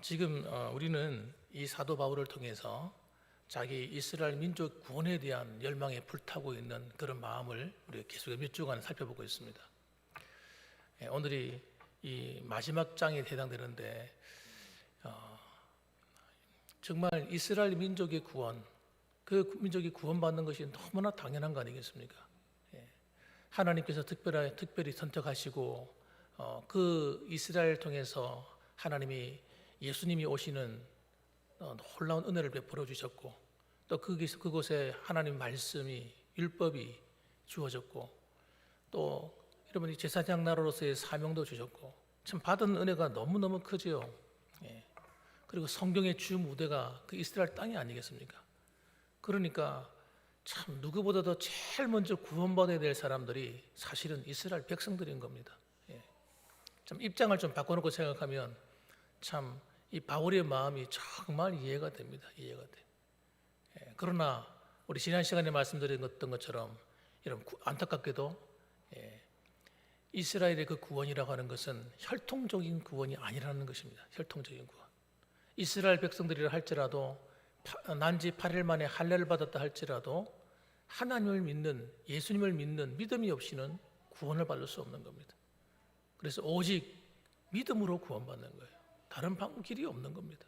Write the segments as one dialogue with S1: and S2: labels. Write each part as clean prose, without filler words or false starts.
S1: 지금 우리는 이 사도 바울을 통해서 자기 이스라엘 민족 구원에 대한 열망에 불타고 있는 그런 마음을 우리 계속 몇 주간 살펴보고 있습니다. 오늘이 이 마지막 장에 해당되는데 정말 이스라엘 민족의 구원, 그 민족이 구원받는 것이 너무나 당연한 거 아니겠습니까? 하나님께서 특별히 선택하시고 그 이스라엘을 통해서 하나님이 예수님이 오시는 놀라운 은혜를 베풀어 주셨고, 또 그곳에 하나님 말씀이 율법이 주어졌고, 또 여러분이 제사장 나라로서의 사명도 주셨고, 참 받은 은혜가 너무너무 크지요. 그리고 성경의 주 무대가 그 이스라엘 땅이 아니겠습니까? 그러니까 참 누구보다도 제일 먼저 구원받아야 될 사람들이 사실은 이스라엘 백성들인 겁니다. 참 입장을 좀 바꿔놓고 생각하면 참 이 바울의 마음이 정말 이해가 됩니다. 이해가 돼. 그러나 우리 지난 시간에 말씀드렸던 것처럼 여러분 안타깝게도 이스라엘의 그 구원이라고 하는 것은 혈통적인 구원이 아니라는 것입니다. 혈통적인 구원. 이스라엘 백성들이라 할지라도 난지 8일 만에 할례를 받았다 할지라도 하나님을 믿는, 예수님을 믿는 믿음이 없이는 구원을 받을 수 없는 겁니다. 그래서 오직 믿음으로 구원받는 거예요. 다른 길이 없는 겁니다.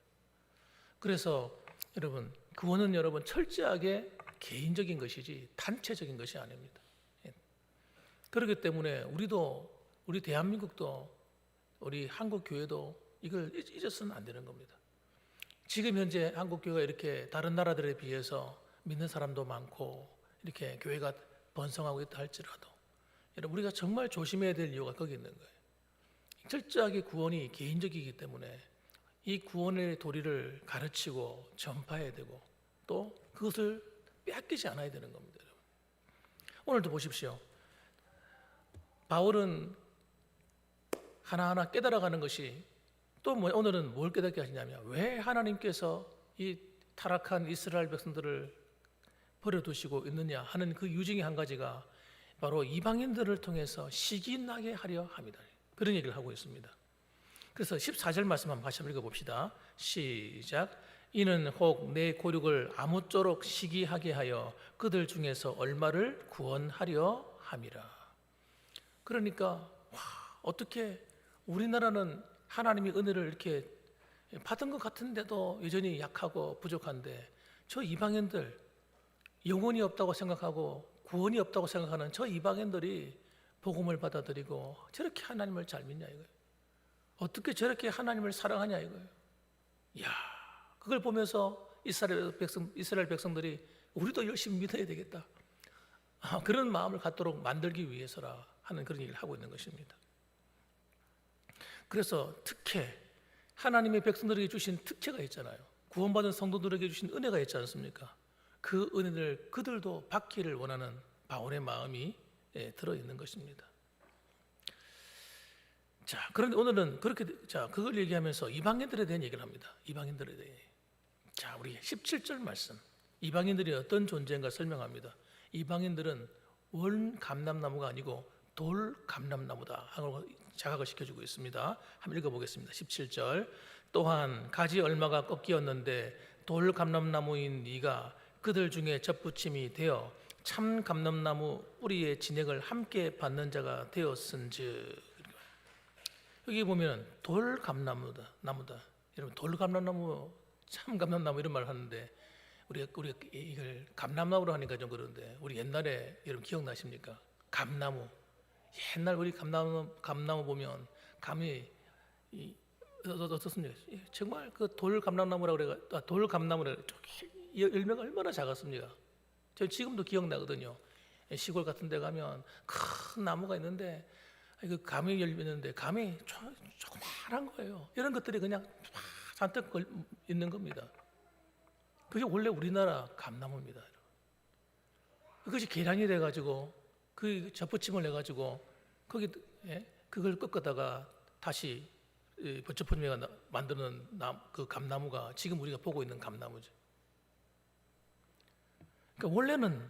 S1: 그래서 여러분, 구원은 여러분 철저하게 개인적인 것이지 단체적인 것이 아닙니다. 그렇기 때문에 우리 대한민국도, 우리 한국 교회도 이걸 잊어서는 안 되는 겁니다. 지금 현재 한국 교회가 이렇게 다른 나라들에 비해서 믿는 사람도 많고 이렇게 교회가 번성하고 있다 할지라도 여러분, 우리가 정말 조심해야 될 이유가 거기 있는 거예요. 철저하게 구원이 개인적이기 때문에 이 구원의 도리를 가르치고 전파해야 되고 또 그것을 빼앗기지 않아야 되는 겁니다. 여러분. 오늘도 보십시오. 바울은 하나하나 깨달아가는 것이 또 오늘은 뭘 깨닫게 하시냐면, 왜 하나님께서 이 타락한 이스라엘 백성들을 버려두시고 있느냐 하는 그 유증의 한 가지가 바로 이방인들을 통해서 시기 나게 하려 합니다. 그런 얘기를 하고 있습니다. 그래서 14절 말씀 한번 다시 읽어봅시다. 시작. 이는 혹 내 고륙을 아무쪼록 시기하게 하여 그들 중에서 얼마를 구원하려 함이라. 그러니까 어떻게 우리나라는 하나님의 은혜를 이렇게 받은 것 같은데도 여전히 약하고 부족한데, 저 이방인들, 영혼이 없다고 생각하고 구원이 없다고 생각하는 저 이방인들이 복음을 받아들이고 저렇게 하나님을 잘 믿냐 이거예요. 어떻게 저렇게 하나님을 사랑하냐 이거예요. 이야, 그걸 보면서 이스라엘 백성들이 우리도 열심히 믿어야 되겠다, 그런 마음을 갖도록 만들기 위해서라 하는 그런 얘기를 하고 있는 것입니다. 그래서 특혜, 하나님의 백성들에게 주신 특혜가 있잖아요. 구원받은 성도들에게 주신 은혜가 있지 않습니까? 그 은혜를 그들도 받기를 원하는 바울의 마음이 들어있는 것입니다. 자, 그런데 오늘은 그걸 얘기하면서 이방인들에 대한 얘기를 합니다. 이방인들에 대해. 자, 우리 17절 말씀. 이방인들이 어떤 존재인가 설명합니다. 이방인들은 원 감람나무가 아니고 돌 감람나무다 하고 자각을 시켜주고 있습니다. 한번 읽어보겠습니다. 17절. 또한 가지 얼마가 꺾이었는데 돌 감람나무인 네가 그들 중에 접붙임이 되어 참 감람나무 뿌리의 진액을 함께 받는 자가 되었은즉. 여기 보면 돌 감람나무다. 여러분, 돌 감람나무, 참 감람나무 이런 말을 하는데 우리가 이걸 감람나무로 하니까 좀 그런데, 우리 옛날에 여러분 기억나십니까? 감나무. 옛날 우리 감나무 보면 감이 어떻습니까? 정말 그 돌 감람나무라고 그래가 돌 감나무라 열매가 얼마나 작았습니까? 저 지금도 기억나거든요. 시골 같은 데 가면 큰 나무가 있는데 그 감이 열리는데 감이 조그만한 거예요. 이런 것들이 그냥 잔뜩 있는 겁니다. 그게 원래 우리나라 감나무입니다. 그것이 계량이 돼가지고 그 접붙임을 해가지고 거기 그걸 꺾다가 다시 버처포니가 만드는 그 감나무가 지금 우리가 보고 있는 감나무죠. 그러니까 원래는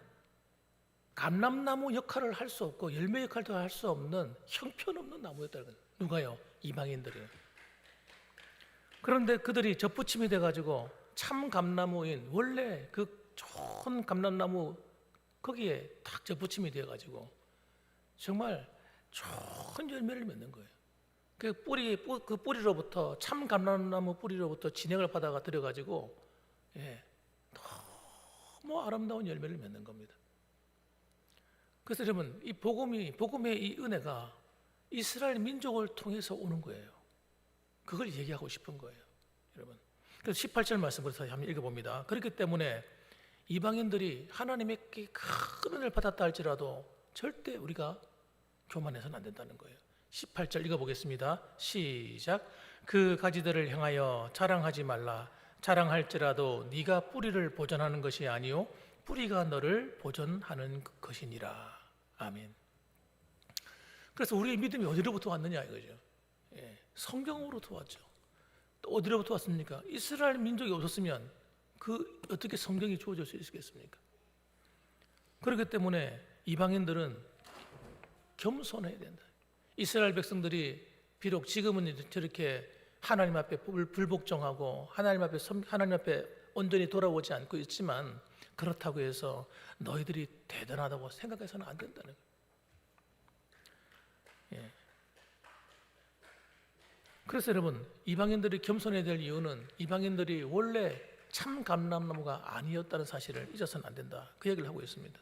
S1: 감람나무 역할을 할 수 없고 열매 역할도 할 수 없는 형편없는 나무였다는 거예요. 누가요? 이방인들이요. 그런데 그들이 접붙임이 돼가지고 참 감나무인 원래 그 좋은 감람나무 거기에 딱 접붙임이 돼가지고 정말 좋은 열매를 맺는 거예요. 그 뿌리로부터 참 감람나무 뿌리로부터 진액을 받아가 들여가지고 너무 아름다운 열매를 맺는 겁니다. 그래서 여러분 이 복음의 이 은혜가 이스라엘 민족을 통해서 오는 거예요. 그걸 얘기하고 싶은 거예요, 여러분. 그래서 18절 말씀을 한번 읽어봅니다. 그렇기 때문에 이방인들이 하나님께 큰 은혜를 받았다 할지라도 절대 우리가 교만해서는 안 된다는 거예요. 18절 읽어보겠습니다. 시작. 그 가지들을 향하여 자랑하지 말라. 자랑할지라도 네가 뿌리를 보존하는 것이 아니요 뿌리가 너를 보존하는 것이니라. 아멘. 그래서 우리의 믿음이 어디로부터 왔느냐 이거죠. 성경으로부터 왔죠. 또 어디로부터 왔습니까? 이스라엘 민족이 없었으면 그 어떻게 성경이 주어질 수 있겠습니까? 그렇기 때문에 이방인들은 겸손해야 된다. 이스라엘 백성들이 비록 지금은 저렇게 하나님 앞에 불복종하고 하나님 앞에 온전히 돌아오지 않고 있지만 그렇다고 해서 너희들이 대단하다고 생각해서는 안 된다는 거예요. 그래서 여러분 이방인들이 겸손해야 될 이유는 이방인들이 원래 참 감람나무가 아니었다는 사실을 잊어서는 안 된다. 그 얘기를 하고 있습니다.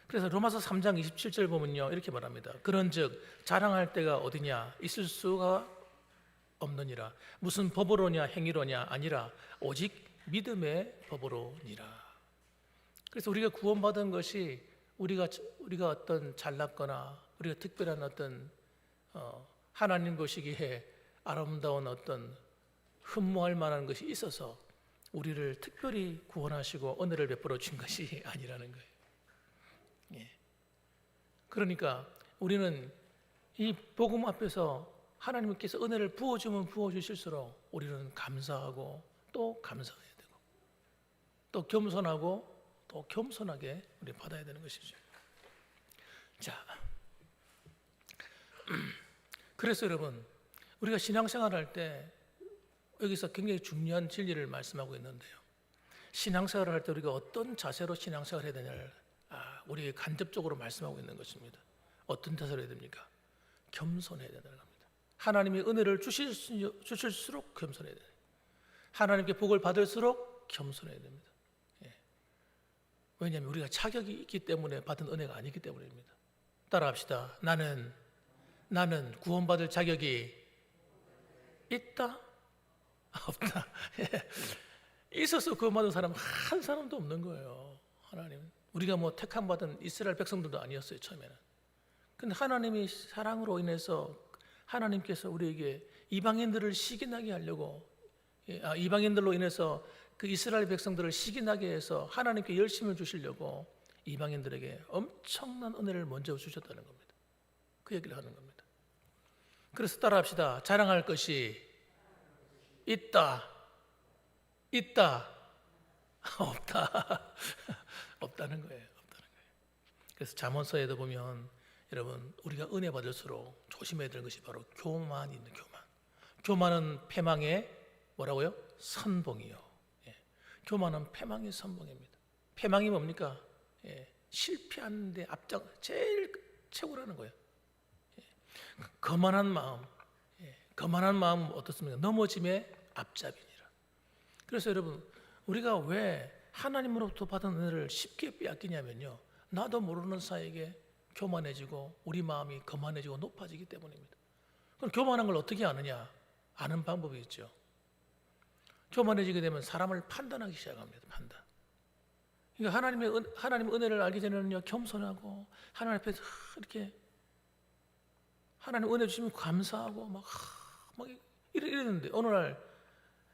S1: 그래서 로마서 3장 27절 보면요 이렇게 말합니다. 그런즉 자랑할 때가 어디냐 있을 수가 없느니라. 무슨 법으로냐 행위로냐 아니라 오직 믿음의 법으로니라. 그래서 우리가 구원받은 것이 우리가 어떤 잘났거나 우리가 특별한 어떤 하나님 보시기에 아름다운 어떤 흠모할 만한 것이 있어서 우리를 특별히 구원하시고 은혜를 베풀어 준 것이 아니라는 거예요. 그러니까 우리는 이 복음 앞에서 하나님께서 은혜를 부어주면 부어주실수록 우리는 감사하고 또 감사해야 되고 또 겸손하고 또 겸손하게 우리 받아야 되는 것이죠. 자, 그래서 여러분 우리가 신앙생활 할 때 여기서 굉장히 중요한 진리를 말씀하고 있는데요. 신앙생활을 할 때 우리가 어떤 자세로 신앙생활을 해야 되냐를 우리에게 간접적으로 말씀하고 있는 것입니다. 어떤 자세로 해야 됩니까? 겸손해야 된다는 겁니다. 하나님이 은혜를 주실수록 겸손해야 돼요. 하나님께 복을 받을수록 겸손해야 됩니다. 왜냐하면 우리가 자격이 있기 때문에 받은 은혜가 아니기 때문입니다. 따라합시다. 나는 구원받을 자격이 있다? 없다. 있어서 구원받은 사람 한 사람도 없는 거예요. 하나님. 우리가 뭐 택함 받은 이스라엘 백성들도 아니었어요 처음에는. 근데 하나님이 사랑으로 인해서 하나님께서 우리에게 이방인들을 시기나게 하려고 이방인들로 인해서 그 이스라엘 백성들을 시기나게 해서 하나님께 열심을 주시려고 이방인들에게 엄청난 은혜를 먼저 주셨다는 겁니다. 그 얘기를 하는 겁니다. 그래서 따라합시다. 자랑할 것이 있다. 없다. 없다는 거예요. 그래서 잠언서에도 보면 여러분 우리가 은혜 받을수록 조심해야 될 것이 바로 교만이 있는 교만. 교만은 패망의 뭐라고요? 선봉이요. 교만은 패망의 선봉입니다. 패망이 뭡니까? 실패하는데 제일 최고라는 거예요. 거만한 마음 어떻습니까? 넘어짐의 앞잡이니라. 그래서 여러분 우리가 왜 하나님으로부터 받은 은혜를 쉽게 빼앗기냐면요 나도 모르는 사이에 교만해지고 우리 마음이 거만해지고 높아지기 때문입니다. 그럼 교만한 걸 어떻게 아느냐? 아는 방법이 있죠. 교만해지게 되면 사람을 판단하기 시작합니다. 판단. 그러니까 하나님의 은혜를 알기 전에는요 겸손하고 하나님 앞에서 이렇게 하나님 은혜 주시면 감사하고 막 이러는데 어느 날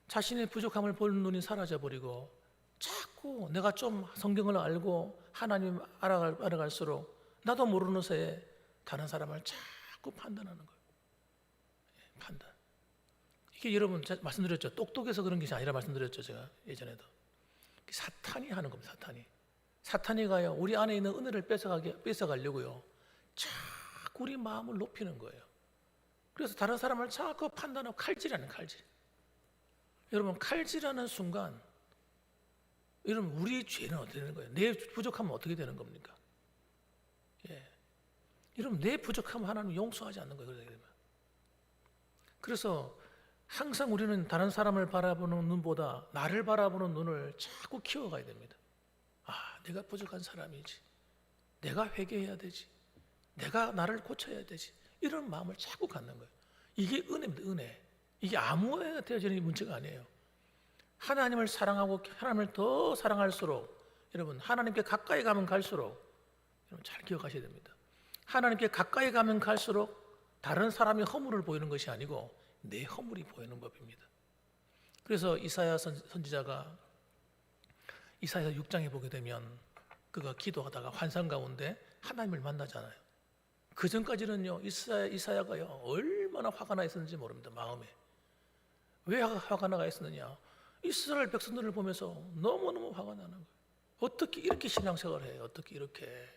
S1: 자신의 부족함을 보는 눈이 사라져버리고 자꾸 내가 좀 성경을 알고 하나님 알아갈수록 나도 모르는 새에 다른 사람을 자꾸 판단하는 거예요. 판단. 이게 여러분 제가 말씀드렸죠. 똑똑해서 그런 것이 아니라 말씀드렸죠. 제가 예전에도. 사탄이 하는 겁니다. 사탄이 가요. 우리 안에 있는 은혜를 뺏어가려고요. 자꾸 우리 마음을 높이는 거예요. 그래서 다른 사람을 자꾸 판단하고 칼질하는 칼질. 여러분, 칼질하는 순간 여러분, 우리 죄는 어떻게 되는 거예요? 내 부족하면 어떻게 되는 겁니까? 예. 여러분, 내 부족하면 하나님 용서하지 않는 거예요. 그래서 항상 우리는 다른 사람을 바라보는 눈보다 나를 바라보는 눈을 자꾸 키워가야 됩니다. 아, 내가 부족한 사람이지. 내가 회개해야 되지. 내가 나를 고쳐야 되지. 이런 마음을 자꾸 갖는 거예요. 이게 은혜입니다. 은혜. 이게 아무 애가 되어지는 문제가 아니에요. 하나님을 사랑하고 하나님을 더 사랑할수록 여러분, 하나님께 가까이 가면 갈수록 여러분 잘 기억하셔야 됩니다. 하나님께 가까이 가면 갈수록 다른 사람이 허물을 보이는 것이 아니고 내 허물이 보이는 법입니다. 그래서 이사야 선지자가 이사야 6장에 보게 되면 그가 기도하다가 환상 가운데 하나님을 만나잖아요. 그 전까지는요, 이사야가요 얼마나 화가 나 있었는지 모릅니다. 마음에. 왜 화가 나 있었느냐? 이스라엘 백성들을 보면서 너무너무 화가 나는 거예요. 어떻게 이렇게 신앙생활을 해요? 어떻게 이렇게?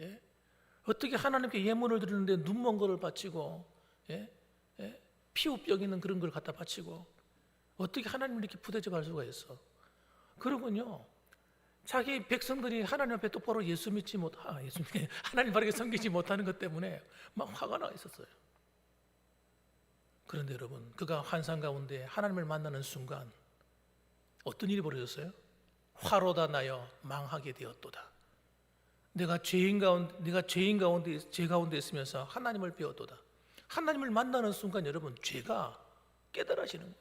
S1: 예? 어떻게 하나님께 예물을 드리는데 눈먼 거를 바치고, 예? 예? 피우병 있는 그런 걸 갖다 바치고, 어떻게 하나님을 이렇게 부대접할 수가 있어? 그러군요. 자기 백성들이 하나님 앞에 똑바로 예수 믿지 하나님 바르게 섬기지 못하는 것 때문에 막 화가 나 있었어요. 그런데 여러분, 그가 환상 가운데 하나님을 만나는 순간 어떤 일이 벌어졌어요? 화로다 나여 망하게 되었도다. 내가 죄 가운데 있으면서 하나님을 배웠도다. 하나님을 만나는 순간 여러분, 죄가 깨달아지는 거예요.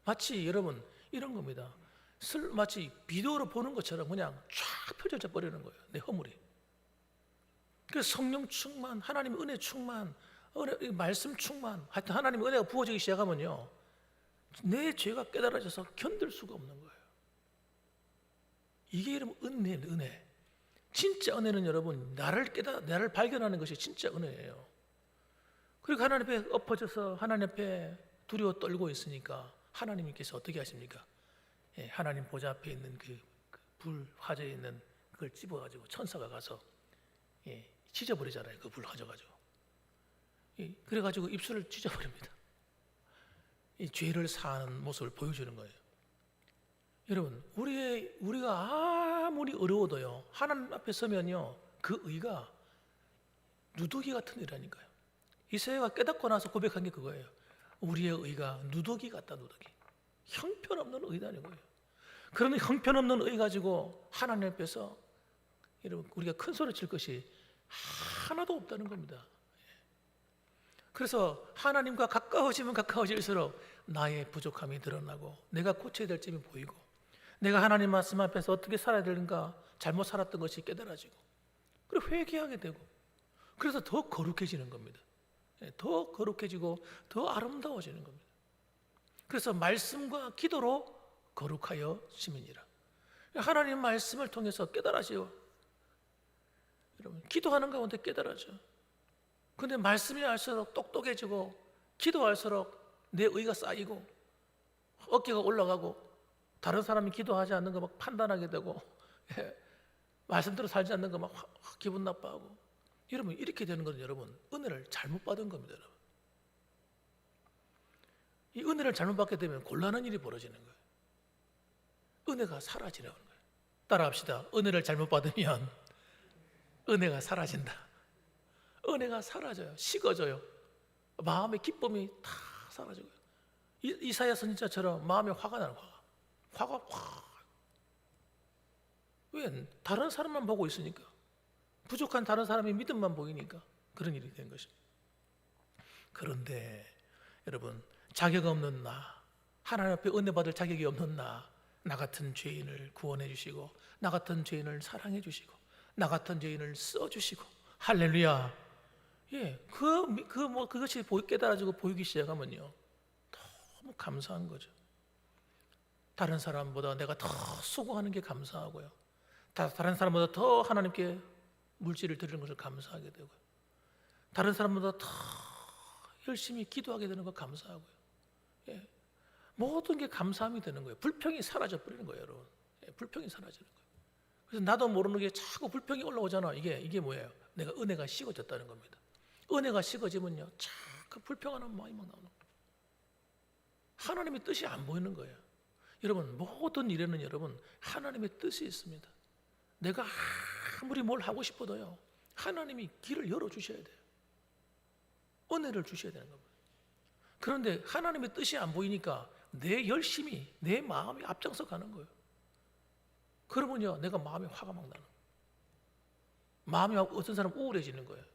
S1: 마치 여러분 이런 겁니다. 마치 비디오로 보는 것처럼 그냥 쫙 펼쳐져 버리는 거예요. 내 허물이. 그래서 성령 충만, 하나님의 은혜 충만, 말씀 충만, 하여튼 하나님의 은혜가 부어지기 시작하면요, 내 죄가 깨달아져서 견딜 수가 없는 거예요. 이게 여러분 은혜입니다. 은혜. 진짜 은혜는 여러분 나를 발견하는 것이 진짜 은혜예요. 그리고 하나님 앞에 엎어져서 하나님 앞에 두려워 떨고 있으니까 하나님께서 어떻게 하십니까? 예, 하나님 보좌 앞에 있는 그 불 화제에 있는 그걸 집어가지고 천사가 가서 찢어버리잖아요. 그 불 가져가지고. 그래가지고 입술을 찢어버립니다. 이 죄를 사하는 모습을 보여주는 거예요. 여러분, 우리가 아무리 어려워도요, 하나님 앞에 서면요, 그 의가 누더기 같은 의라니까요. 이사야가 깨닫고 나서 고백한 게 그거예요. 우리의 의가 누더기 같다, 누더기. 형편없는 의다는 거예요. 그런 형편없는 의 가지고 하나님 앞에서 여러분, 우리가 큰 소리 칠 것이 하나도 없다는 겁니다. 그래서 하나님과 가까워지면 가까워질수록 나의 부족함이 드러나고 내가 고쳐야 될 점이 보이고 내가 하나님 말씀 앞에서 어떻게 살아야 되는가, 잘못 살았던 것이 깨달아지고 그리고 회개하게 되고, 그래서 더 거룩해지는 겁니다. 더 거룩해지고 더 아름다워지는 겁니다. 그래서 말씀과 기도로 거룩하여 시민이라. 하나님 말씀을 통해서 깨달아져요. 여러분, 기도하는 가운데 깨달아져. 근데 말씀이 할수록 똑똑해지고 기도할수록 내 의가 쌓이고 어깨가 올라가고 다른 사람이 기도하지 않는 거 막 판단하게 되고 말씀대로 살지 않는 거 막 기분 나빠하고, 여러분 이렇게 되는 건 여러분 은혜를 잘못 받은 겁니다. 여러분, 이 은혜를 잘못 받게 되면 곤란한 일이 벌어지는 거예요. 은혜가 사라지는 거예요. 따라합시다. 은혜를 잘못 받으면 은혜가 사라진다. 은혜가 사라져요. 식어져요. 마음의 기쁨이 다 사라지고요. 이사야 선지자처럼 마음에 화가 나는 화가 확. 왜? 다른 사람만 보고 있으니까. 부족한 다른 사람의 믿음만 보이니까 그런 일이 된 것입니다. 그런데 여러분, 자격 없는 나, 하나님 앞에 은혜 받을 자격이 없는 나 같은 죄인을 구원해 주시고 나 같은 죄인을 사랑해 주시고 나 같은 죄인을 써 주시고, 할렐루야. 예, 그것이 깨달아지고 보이기 시작하면요, 너무 감사한 거죠. 다른 사람보다 내가 더 수고하는 게 감사하고요, 다른 사람보다 더 하나님께 물질을 드리는 것을 감사하게 되고요, 다른 사람보다 더 열심히 기도하게 되는 거 감사하고요. 예, 모든 게 감사함이 되는 거예요. 불평이 사라져 버리는 거예요, 여러분. 예, 불평이 사라지는 거예요. 그래서 나도 모르는 게 자꾸 불평이 올라오잖아. 이게 뭐예요? 내가 은혜가 식어졌다는 겁니다. 은혜가 식어지면요, 그 불평하는 마음이 막 나오는 거예요. 하나님의 뜻이 안 보이는 거예요. 여러분, 모든 일에는 여러분 하나님의 뜻이 있습니다. 내가 아무리 뭘 하고 싶어도요, 하나님이 길을 열어주셔야 돼요. 은혜를 주셔야 되는 겁니다. 그런데 하나님의 뜻이 안 보이니까 내 열심이, 내 마음이 앞장서 가는 거예요. 그러면요, 내가 마음에 화가 막 나는 거예요. 마음이 어떤 사람 우울해지는 거예요.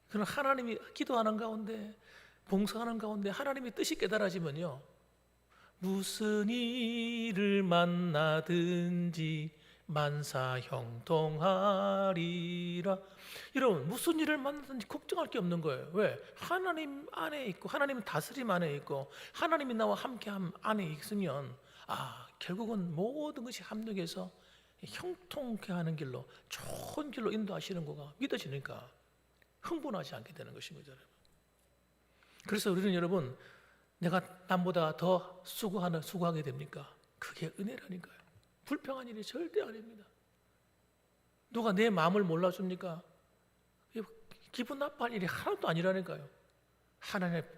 S1: 그럼 하나님이 기도하는 가운데, 봉사하는 가운데 하나님의 뜻이 깨달아지면요, 무슨 일을 만나든지 만사 형통하리라. 여러분, 무슨 일을 만나든지 걱정할 게 없는 거예요. 왜? 하나님 안에 있고, 하나님 다스림 안에 있고, 하나님이 나와 함께함 안에 있으면 결국은 모든 것이 합력해서 형통케 하는 길로, 좋은 길로 인도하시는 거가 믿어지니까 흥분하지 않게 되는 것입니다. 그래서 우리는 여러분, 내가 남보다 더 수고하게 됩니까? 그게 은혜라니까요. 불평한 일이 절대 아닙니다. 누가 내 마음을 몰라줍니까? 기분 나빠할 일이 하나도 아니라니까요.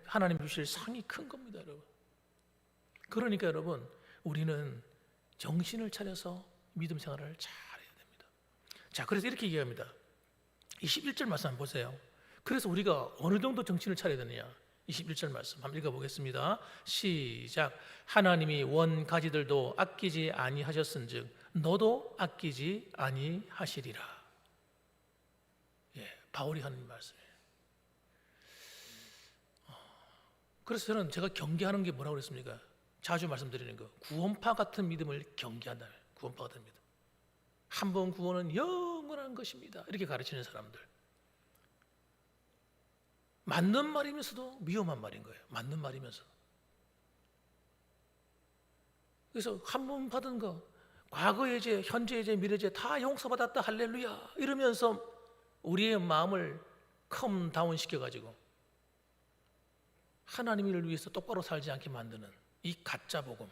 S1: 하나님 주실 상이 큰 겁니다, 여러분. 그러니까 여러분, 우리는 정신을 차려서 믿음 생활을 잘해야 됩니다. 자, 그래서 이렇게 얘기합니다. 21절 말씀 한번 보세요. 그래서 우리가 어느 정도 정신을 차려야 되느냐? 21절 말씀 한번 읽어보겠습니다. 시작. 하나님이 원 가지들도 아끼지 아니하셨은즉 너도 아끼지 아니하시리라. 바울이 하는 말씀이에요. 그래서 저는 제가 경계하는 게 뭐라고 그랬습니까? 자주 말씀드리는 거, 구원파 같은 믿음을 경계한다. 구원파 같은 믿음. 한 번 구원은 영원한 것입니다. 이렇게 가르치는 사람들. 맞는 말이면서도 위험한 말인 거예요. 맞는 말이면서. 그래서 한 번 받은 거, 과거의 죄, 현재의 죄, 미래의 죄 다 용서받았다 할렐루야 이러면서 우리의 마음을 컴다운 시켜가지고 하나님을 위해서 똑바로 살지 않게 만드는 이 가짜 복음,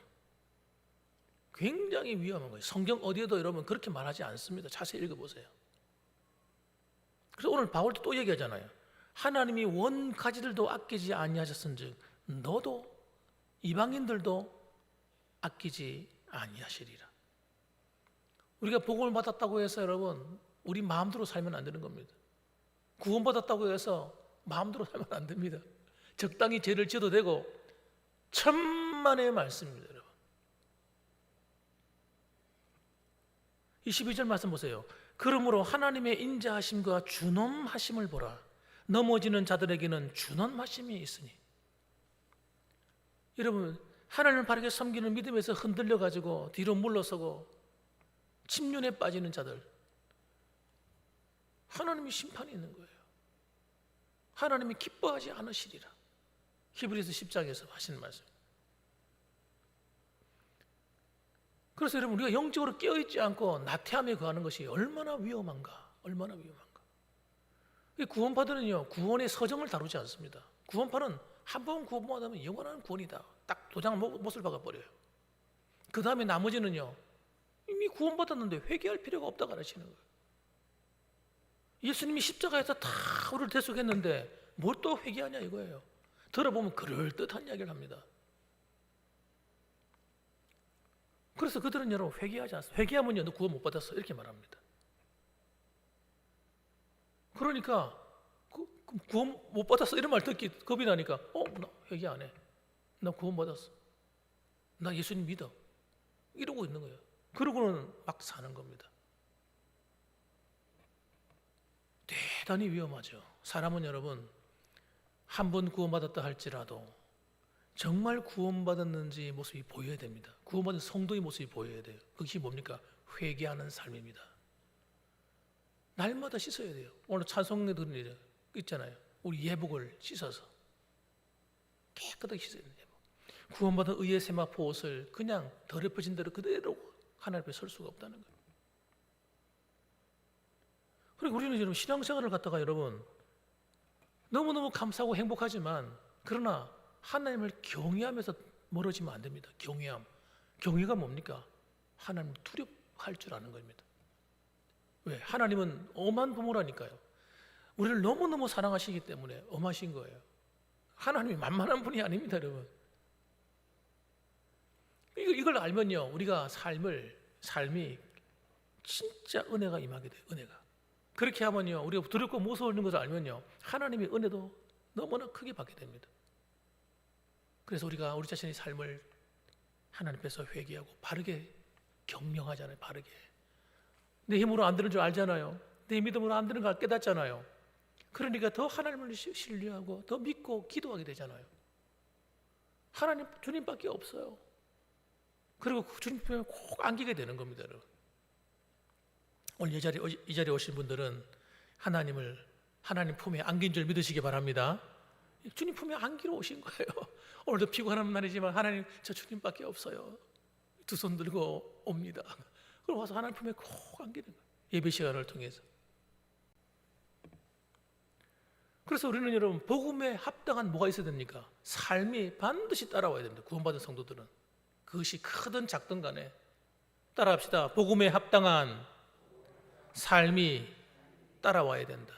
S1: 굉장히 위험한 거예요. 성경 어디에도 여러분 그렇게 말하지 않습니다. 자세히 읽어보세요. 그래서 오늘 바울도 또 얘기하잖아요. 하나님이 원 가지들도 아끼지 아니하셨은즉 너도 이방인들도 아끼지 아니하시리라. 우리가 복음을 받았다고 해서 여러분 우리 마음대로 살면 안 되는 겁니다. 구원받았다고 해서 마음대로 살면 안 됩니다. 적당히 죄를 지어도 되고, 천만의 말씀입니다, 여러분. 22절 말씀 보세요. 그러므로 하나님의 인자하심과 준엄하심을 보라. 넘어지는 자들에게는 준엄하심이 있으니. 여러분, 하나님을 바르게 섬기는 믿음에서 흔들려가지고 뒤로 물러서고 침륜에 빠지는 자들, 하나님이 심판이 있는 거예요. 하나님이 기뻐하지 않으시리라. 히브리서 10장에서 하시는 말씀. 그래서 여러분, 우리가 영적으로 깨어있지 않고 나태함에 거하는 것이 얼마나 위험한가, 얼마나 위험한가. 구원파들은요, 구원의 서정을 다루지 않습니다. 구원파는 한 번 구원받으면 영원한 구원이다, 딱 도장 못을 박아버려요. 그 다음에 나머지는요, 이미 구원받았는데 회개할 필요가 없다 가르치는 거예요. 예수님이 십자가에서 다 우리를 대속했는데 뭘 또 회개하냐 이거예요. 들어보면 그럴듯한 이야기를 합니다. 그래서 그들은 여러분 회개하지 않습니다. 회개하면요, 너 구원 못 받았어 이렇게 말합니다. 그러니까 구원 못 받았어 이런 말 듣기 겁이 나니까 나 회개 안 해. 나 구원 받았어. 나 예수님 믿어. 이러고 있는 거예요. 그러고는 막 사는 겁니다. 대단히 위험하죠. 사람은 여러분 한 번 구원받았다 할지라도 정말 구원받았는지 모습이 보여야 됩니다. 구원받은 성도의 모습이 보여야 돼요. 그것이 뭡니까? 회개하는 삶입니다. 날마다 씻어야 돼요. 오늘 찬송에 들은 일 있잖아요. 우리 예복을 씻어서 깨끗하게 씻어야 돼요. 구원받은 의의 세마포 옷을 그냥 더럽혀진 대로 그대로 하나님 앞에 설 수가 없다는 거예요. 그리고 우리는 여러분 신앙생활을 갖다가 여러분 너무너무 감사하고 행복하지만 그러나 하나님을 경외하면서 멀어지면 안 됩니다. 경외함. 경외가 뭡니까? 하나님을 두려워할 줄 아는 겁니다. 왜? 하나님은 엄한 부모라니까요. 우리를 너무너무 사랑하시기 때문에 엄하신 거예요. 하나님이 만만한 분이 아닙니다, 여러분. 이걸 알면요, 우리가 삶이 진짜 은혜가 임하게 돼요. 은혜가. 그렇게 하면요, 우리가 두렵고 무서워하는 것을 알면요, 하나님의 은혜도 너무나 크게 받게 됩니다. 그래서 우리가 우리 자신의 삶을 하나님 앞에서 회개하고 바르게 경영하잖아요. 바르게. 내 힘으로 안 되는 줄 알잖아요. 내 믿음으로 안 되는 걸 깨닫잖아요. 그러니까 더 하나님을 신뢰하고 더 믿고 기도하게 되잖아요. 하나님, 주님밖에 없어요. 그리고 주님 품에 꼭 안기게 되는 겁니다, 여러분. 오늘 이 자리에 오신 분들은 하나님 품에 안긴 줄 믿으시기 바랍니다. 주님 품에 안기러 오신 거예요. 오늘도 피곤한 날이지만 하나님, 저 주님밖에 없어요. 두 손 들고 옵니다. 그럼 와서 하나님 품에 꼭 안기는 거예요. 예배 시간을 통해서. 그래서 우리는 여러분, 복음에 합당한 뭐가 있어야 됩니까? 삶이 반드시 따라와야 됩니다. 구원받은 성도들은. 그것이 크든 작든 간에 따라합시다. 복음에 합당한 삶이 따라와야 된다.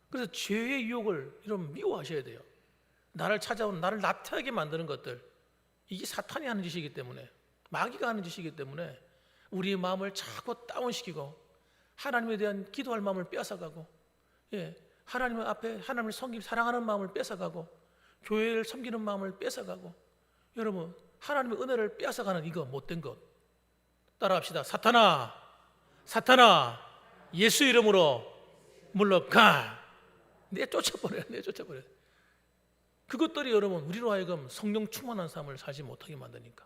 S1: 그래서 죄의 유혹을 여러분 미워하셔야 돼요. 나를 찾아오는, 나를 나태하게 만드는 것들, 이게 사탄이 하는 짓이기 때문에, 마귀가 하는 짓이기 때문에 우리의 마음을 자꾸 다운시키고 하나님에 대한 기도할 마음을 뺏어가고, 하나님 앞에 하나님을 섬기고 사랑하는 마음을 뺏어가고, 교회를 섬기는 마음을 뺏어가고, 여러분 하나님의 은혜를 뺏어가는 이거 못된 것 따라합시다. 사탄아 예수 이름으로 물러가. 내쫓아버려요. 그것들이 여러분 우리로 하여금 성령 충만한 삶을 살지 못하게 만드니까,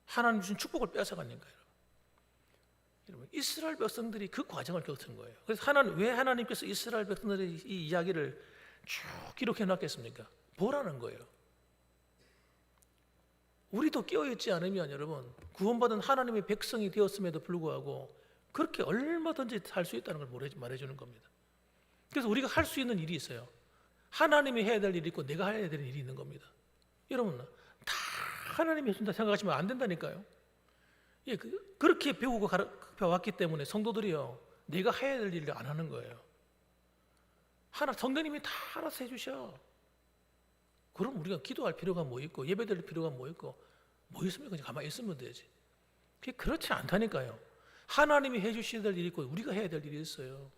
S1: 하나님 주신 축복을 뺏어가니까요. 여러분, 이스라엘 백성들이 그 과정을 겪은 거예요. 그래서 왜 하나님께서 이스라엘 백성들의 이 이야기를 쭉 기록해 놨겠습니까? 보라는 거예요. 우리도 깨어있지 않으면 여러분, 구원받은 하나님의 백성이 되었음에도 불구하고 그렇게 얼마든지 살 수 있다는 걸 말해주는 겁니다. 그래서 우리가 할 수 있는 일이 있어요. 하나님이 해야 될 일이 있고 내가 해야 될 일이 있는 겁니다. 여러분, 다 하나님이 해준다 생각하시면 안 된다니까요. 그렇게 배우고 배워왔기 때문에 성도들이요, 내가 해야 될 일을 안 하는 거예요. 성령님이 다 알아서 해주셔. 그럼 우리가 기도할 필요가 뭐 있고 예배드릴 필요가 뭐 있고 뭐 있습니까? 그냥 가만히 있으면 되지. 그게 그렇지 않다니까요. 하나님이 해주셔야 될 일이 있고 우리가 해야 될 일이 있어요.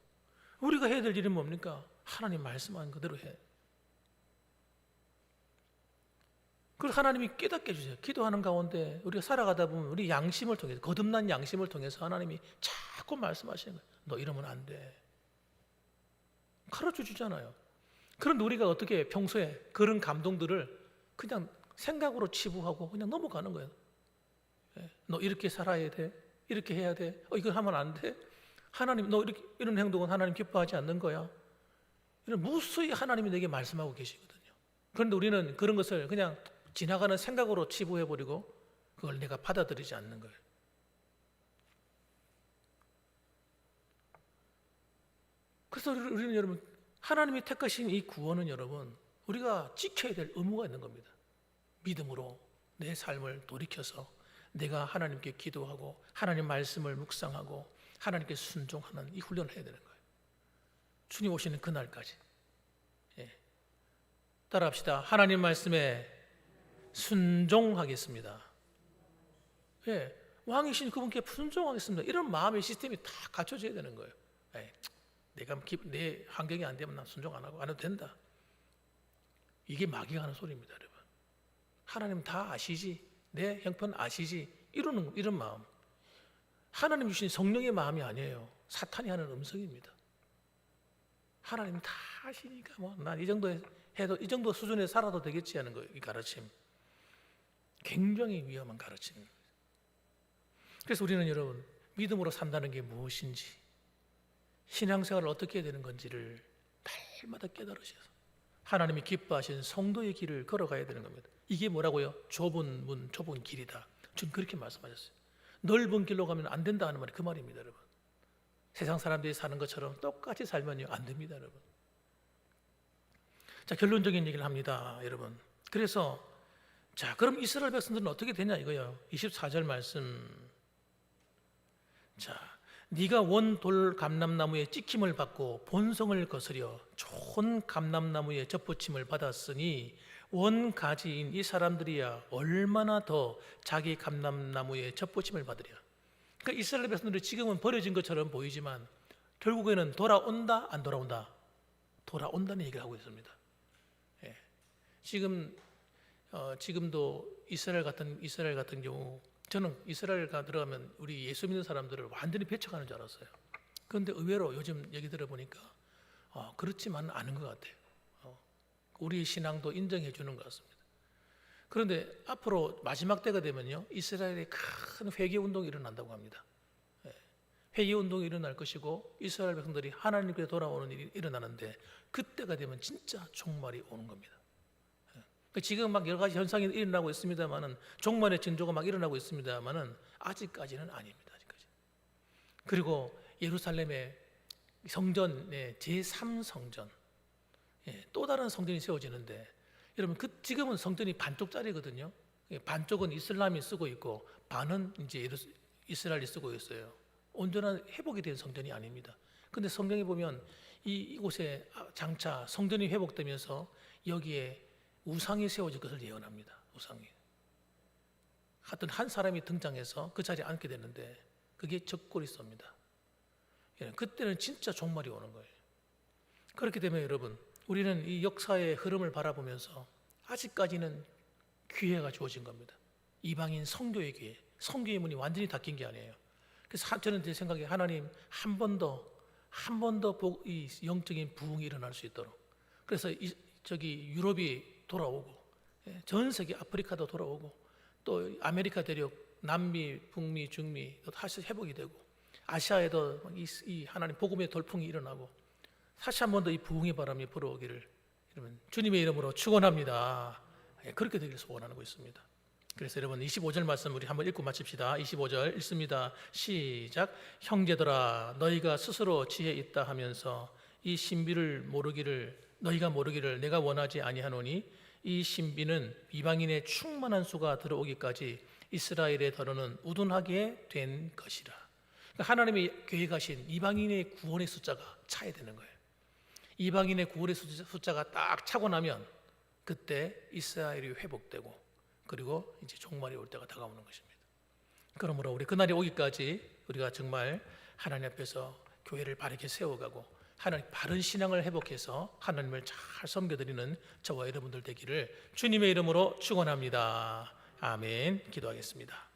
S1: 우리가 해야 될 일은 뭡니까? 하나님 말씀한 그대로 해. 그리고 하나님이 깨닫게 해주세요. 기도하는 가운데 우리가 살아가다 보면 우리 양심을 통해서, 거듭난 양심을 통해서 하나님이 자꾸 말씀하시는 거예요. 너 이러면 안 돼. 가르쳐 주잖아요. 그런데 우리가 어떻게 평소에 그런 감동들을 그냥 생각으로 치부하고 그냥 넘어가는 거예요. 너 이렇게 살아야 돼. 이렇게 해야 돼. 이걸 하면 안 돼. 하나님, 너 이런 행동은 하나님 기뻐하지 않는 거야. 이런 무수히 하나님이 내게 말씀하고 계시거든요. 그런데 우리는 그런 것을 그냥 지나가는 생각으로 치부해버리고 그걸 내가 받아들이지 않는 거예요. 그래서 우리는 여러분, 하나님이 택하신 이 구원은 여러분, 우리가 지켜야 될 의무가 있는 겁니다. 믿음으로 내 삶을 돌이켜서 내가 하나님께 기도하고 하나님 말씀을 묵상하고 하나님께 순종하는 이 훈련을 해야 되는 거예요. 주님 오시는 그날까지. 따라합시다. 하나님 말씀에 순종하겠습니다. 왕이신 그분께 순종하겠습니다. 이런 마음의 시스템이 다 갖춰져야 되는 거예요. 내 환경이 안 되면 난 순종 안 해도 된다. 이게 마귀가 하는 소리입니다, 여러분. 하나님 다 아시지, 내 형편 아시지, 이런 마음. 하나님 주신 성령의 마음이 아니에요. 사탄이 하는 음성입니다. 하나님 다 아시니까 난 이 정도 해도 이 정도 수준에 살아도 되겠지 하는 거, 이 가르침. 굉장히 위험한 가르침입니다. 그래서 우리는 여러분, 믿음으로 산다는 게 무엇인지, 신앙생활을 어떻게 해야 되는 건지를 날마다 깨달으셔서 하나님이 기뻐하신 성도의 길을 걸어가야 되는 겁니다. 이게 뭐라고요? 좁은 문, 좁은 길이다. 주님 그렇게 말씀하셨어요. 넓은 길로 가면 안 된다 하는 말이 그 말입니다, 여러분. 세상 사람들이 사는 것처럼 똑같이 살면요, 안 됩니다, 여러분. 자, 결론적인 얘기를 합니다, 여러분. 그래서 자, 그럼 이스라엘 백성들은 어떻게 되냐 이거예요. 24절 말씀. 자, 네가 원돌 감람나무의 찍힘을 받고 본성을 거스려 좋은 감람나무의 접붙임을 받았으니 원가지인 이 사람들이야 얼마나 더 자기 감람나무의 접붙임을 받으랴. 그러니까 이스라엘 백성들이 지금은 버려진 것처럼 보이지만 결국에는 돌아온다 안 돌아온다? 돌아온다는 얘기를 하고 있습니다. 예. 지금도 이스라엘 같은 경우, 저는 이스라엘 들어가면 우리 예수 믿는 사람들을 완전히 배척하는 줄 알았어요. 그런데 의외로 요즘 얘기 들어보니까 그렇지만 않은 것 같아요. 우리의 신앙도 인정해 주는 것 같습니다. 그런데 앞으로 마지막 때가 되면요, 이스라엘에 큰 회개 운동이 일어난다고 합니다. 회개 운동이 일어날 것이고 이스라엘 백성들이 하나님께 돌아오는 일이 일어나는데, 그때가 되면 진짜 종말이 오는 겁니다. 지금 막 여러 가지 현상이 일어나고 있습니다만은, 종말의 징조가 막 일어나고 있습니다만은 아직까지는 아닙니다. 아직까지. 그리고 예루살렘의 성전의 제3성전, 또 다른 성전이 세워지는데, 여러분 지금은 성전이 반쪽짜리거든요. 반쪽은 이슬람이 쓰고 있고 반은 이제 이스라엘이 쓰고 있어요. 온전한 회복이 된 성전이 아닙니다. 근데 성경에 보면 이곳에 장차 성전이 회복되면서 여기에 우상이 세워질 것을 예언합니다. 우상이. 하여튼 한 사람이 등장해서 그 자리에 앉게 되는데 그게 적그리스도입니다. 그때는 진짜 종말이 오는 거예요. 그렇게 되면 여러분, 우리는 이 역사의 흐름을 바라보면서 아직까지는 기회가 주어진 겁니다. 이방인 선교의 기회, 선교의 문이 완전히 닫힌 게 아니에요. 그래서 저는 제 생각에 하나님 한 번 더 이 영적인 부흥이 일어날 수 있도록, 그래서 저기 유럽이 돌아오고, 전 세계 아프리카도 돌아오고, 또 아메리카 대륙, 남미, 북미, 중미 다시 회복이 되고, 아시아에도 이 하나님 복음의 돌풍이 일어나고, 다시 한 번 더 이 부흥의 바람이 불어오기를 여러분 주님의 이름으로 축원합니다. 그렇게 되기를 소원하고 있습니다. 그래서 여러분 25절 말씀 우리 한번 읽고 마칩시다. 25절 읽습니다. 시작. 형제들아, 너희가 스스로 지혜 있다 하면서 이 신비를 너희가 모르기를 내가 원하지 아니하노니, 이 신비는 이방인의 충만한 수가 들어오기까지 이스라엘의 더러는 우둔하게 된 것이라. 그러니까 하나님이 계획하신 이방인의 구원의 숫자가 차야 되는 거예요. 이방인의 구원의 숫자가 딱 차고 나면 그때 이스라엘이 회복되고, 그리고 이제 종말이 올 때가 다가오는 것입니다. 그러므로 우리 그날이 오기까지 우리가 정말 하나님 앞에서 교회를 바르게 세워가고 하나님 바른 신앙을 회복해서 하나님을 잘 섬겨드리는 저와 여러분들 되기를 주님의 이름으로 축원합니다. 아멘. 기도하겠습니다.